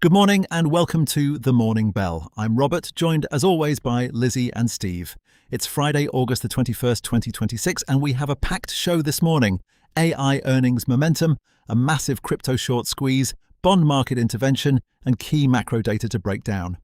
Good morning and welcome to The Morning Bell. I'm Robert, joined as always by Lizzie and Steve. It's Friday, August the 21st, 2026, and we have a packed show this morning. AI earnings momentum, a massive crypto short squeeze, bond market intervention, and key macro data to break down.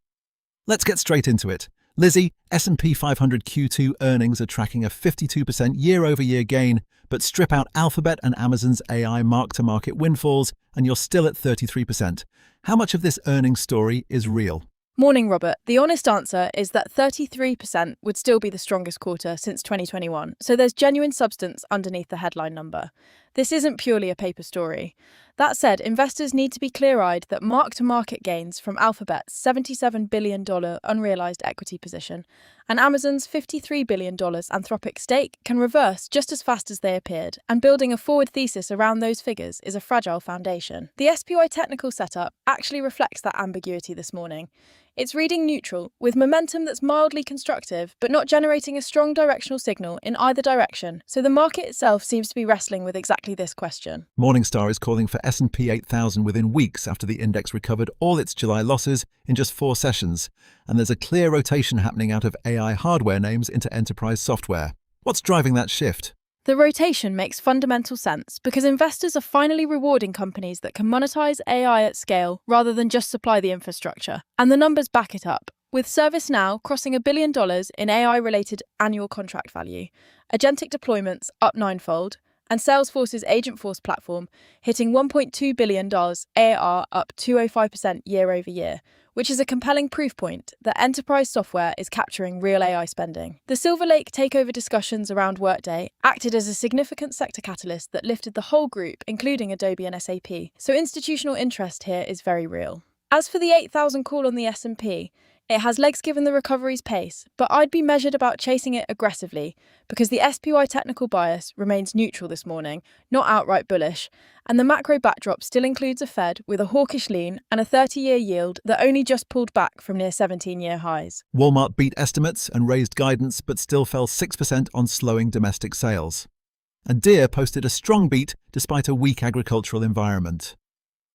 Let's get straight into it. Lizzie, S&P 500 Q2 earnings are tracking a 52% year-over-year gain, but strip out Alphabet and Amazon's AI mark-to-market windfalls, and you're still at 33%. How much of this earnings story is real? Morning, Robert. The honest answer is that 33% would still be the strongest quarter since 2021, so there's genuine substance underneath the headline number. This isn't purely a paper story. That said, investors need to be clear-eyed that mark-to-market gains from Alphabet's $77 billion unrealized equity position and Amazon's $53 billion Anthropic stake can reverse just as fast as they appeared, and building a forward thesis around those figures is a fragile foundation. The SPY technical setup actually reflects that ambiguity this morning. It's reading neutral, with momentum that's mildly constructive, but not generating a strong directional signal in either direction, so the market itself seems to be wrestling with exactly this question. Morningstar is calling for S&P 8,000 within weeks after the index recovered all its July losses in just 4 sessions, and there's a clear rotation happening out of AI hardware names into enterprise software. What's driving that shift? The rotation makes fundamental sense because investors are finally rewarding companies that can monetize AI at scale rather than just supply the infrastructure. And the numbers back it up, with ServiceNow crossing $1 billion in AI-related annual contract value, agentic deployments up 9-fold, and Salesforce's Agentforce platform hitting $1.2 billion ARR up 205% year-over-year, which is a compelling proof point that enterprise software is capturing real AI spending. The Silver Lake takeover discussions around Workday acted as a significant sector catalyst that lifted the whole group, including Adobe and SAP, so institutional interest here is very real. As for the 8,000 call on the S&P, it has legs given the recovery's pace, but I'd be measured about chasing it aggressively because the SPY technical bias remains neutral this morning, not outright bullish, and the macro backdrop still includes a Fed with a hawkish lean and a 30-year yield that only just pulled back from near 17-year highs. Walmart beat estimates and raised guidance but still fell 6% on slowing domestic sales. And Deere posted a strong beat despite a weak agricultural environment.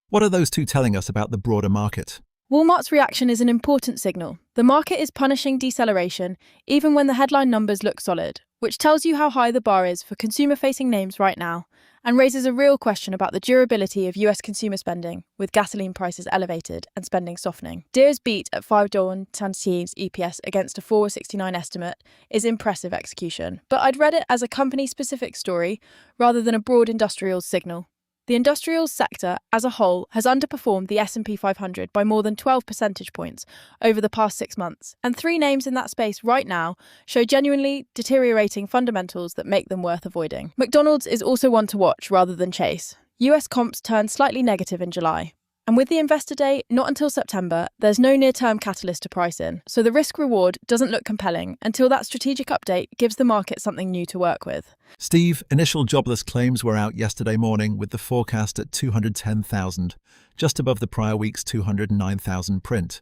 What are those two telling us about the broader market? Walmart's reaction is an important signal. The market is punishing deceleration even when the headline numbers look solid, which tells you how high the bar is for consumer-facing names right now, and raises a real question about the durability of US consumer spending, with gasoline prices elevated and spending softening. Deere's beat at $5 EPS against a $4.69 estimate is impressive execution, but I'd read it as a company-specific story rather than a broad industrials signal. The industrials sector as a whole has underperformed the S&P 500 by more than 12 percentage points over the past 6 months, and 3 names in that space right now show genuinely deteriorating fundamentals that make them worth avoiding. McDonald's is also one to watch rather than chase. US comps turned slightly negative in July. And with the investor day not until September, there's no near-term catalyst to price in, so the risk-reward doesn't look compelling until that strategic update gives the market something new to work with. Steve, initial jobless claims were out yesterday morning with the forecast at 210,000, just above the prior week's 209,000 print.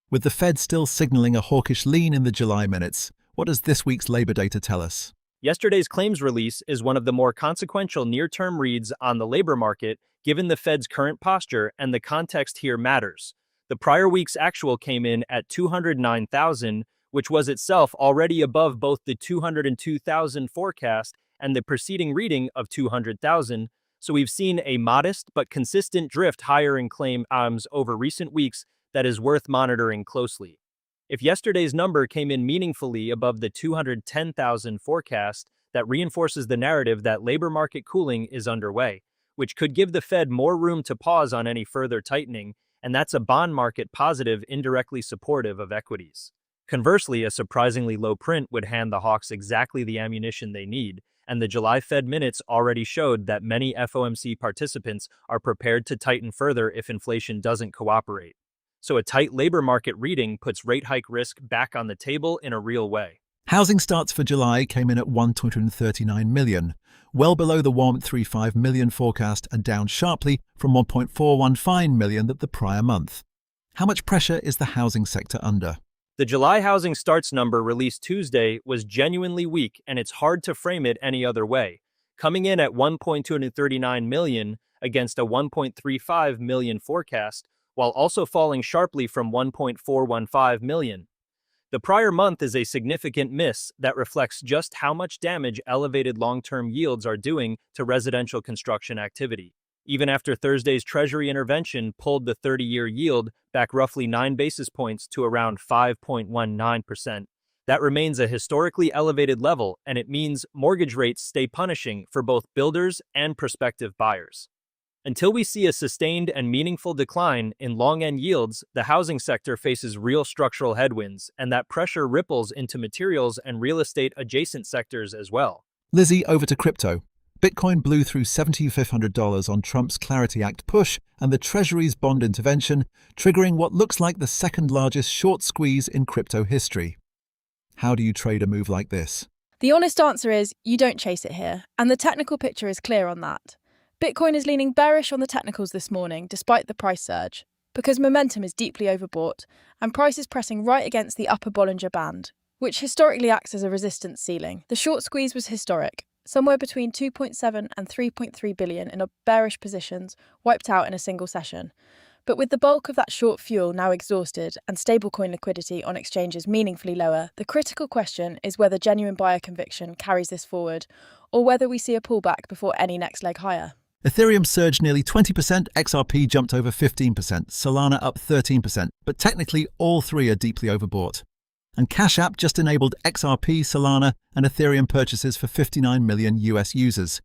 With the Fed still signaling a hawkish lean in the July minutes, what does this week's labor data tell us? Yesterday's claims release is one of the more consequential near-term reads on the labor market, given the Fed's current posture, and the context here matters. The prior week's actual came in at 209,000, which was itself already above both the 202,000 forecast and the preceding reading of 200,000, so we've seen a modest but consistent drift higher in claim ARMs over recent weeks that is worth monitoring closely. If yesterday's number came in meaningfully above the 210,000 forecast, that reinforces the narrative that labor market cooling is underway, which could give the Fed more room to pause on any further tightening, and that's a bond market positive indirectly supportive of equities. Conversely, a surprisingly low print would hand the hawks exactly the ammunition they need, and the July Fed minutes already showed that many FOMC participants are prepared to tighten further if inflation doesn't cooperate. So a tight labor market reading puts rate hike risk back on the table in a real way. Housing starts for July came in at 1.239 million, well below the 1.35 million forecast and down sharply from 1.415 million the prior month. How much pressure is the housing sector under? The July housing starts number released Tuesday was genuinely weak, and it's hard to frame it any other way, coming in at 1.239 million against a 1.35 million forecast, while also falling sharply from 1.415 million. The prior month is a significant miss that reflects just how much damage elevated long-term yields are doing to residential construction activity. Even after Thursday's Treasury intervention pulled the 30-year yield back roughly 9 basis points to around 5.19%, that remains a historically elevated level, and it means mortgage rates stay punishing for both builders and prospective buyers. Until we see a sustained and meaningful decline in long-end yields, the housing sector faces real structural headwinds, and that pressure ripples into materials and real estate adjacent sectors as well. Lizzie, over to crypto. Bitcoin blew through $7,500 on Trump's Clarity Act push and the Treasury's bond intervention, triggering what looks like the second largest short squeeze in crypto history. How do you trade a move like this? The honest answer is you don't chase it here, and the technical picture is clear on that. Bitcoin is leaning bearish on the technicals this morning despite the price surge, because momentum is deeply overbought and price is pressing right against the upper Bollinger Band, which historically acts as a resistance ceiling. The short squeeze was historic, somewhere between 2.7 and 3.3 billion in bearish positions wiped out in a single session. But with the bulk of that short fuel now exhausted and stablecoin liquidity on exchanges meaningfully lower, the critical question is whether genuine buyer conviction carries this forward or whether we see a pullback before any next leg higher. Ethereum surged nearly 20%, XRP jumped over 15%, Solana up 13%, but technically all three are deeply overbought. And Cash App just enabled XRP, Solana, and Ethereum purchases for 59 million US users.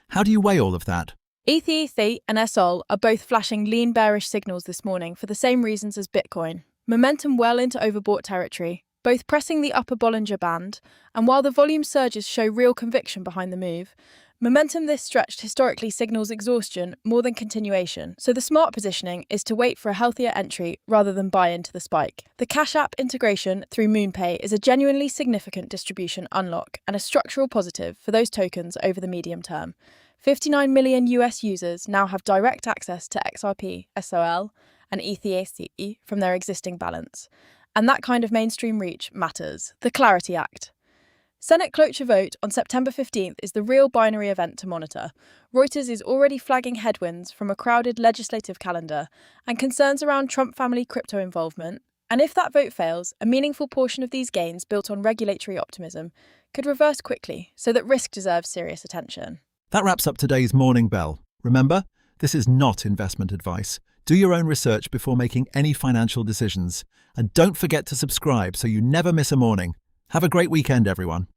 How do you weigh all of that? ETH and SOL are both flashing lean bearish signals this morning for the same reasons as Bitcoin. Momentum well into overbought territory, both pressing the upper Bollinger Band, and while the volume surges show real conviction behind the move, momentum this stretched historically signals exhaustion more than continuation, so the smart positioning is to wait for a healthier entry rather than buy into the spike. The Cash App integration through MoonPay is a genuinely significant distribution unlock and a structural positive for those tokens over the medium term. 59 million US users now have direct access to XRP, SOL, and ETH from their existing balance, and that kind of mainstream reach matters. The Clarity Act. Senate cloture vote on September 15th is the real binary event to monitor. Reuters is already flagging headwinds from a crowded legislative calendar and concerns around Trump family crypto involvement. And if that vote fails, a meaningful portion of these gains built on regulatory optimism could reverse quickly, so that risk deserves serious attention. That wraps up today's Morning Bell. Remember, this is not investment advice. Do your own research before making any financial decisions. And don't forget to subscribe so you never miss a morning. Have a great weekend, everyone.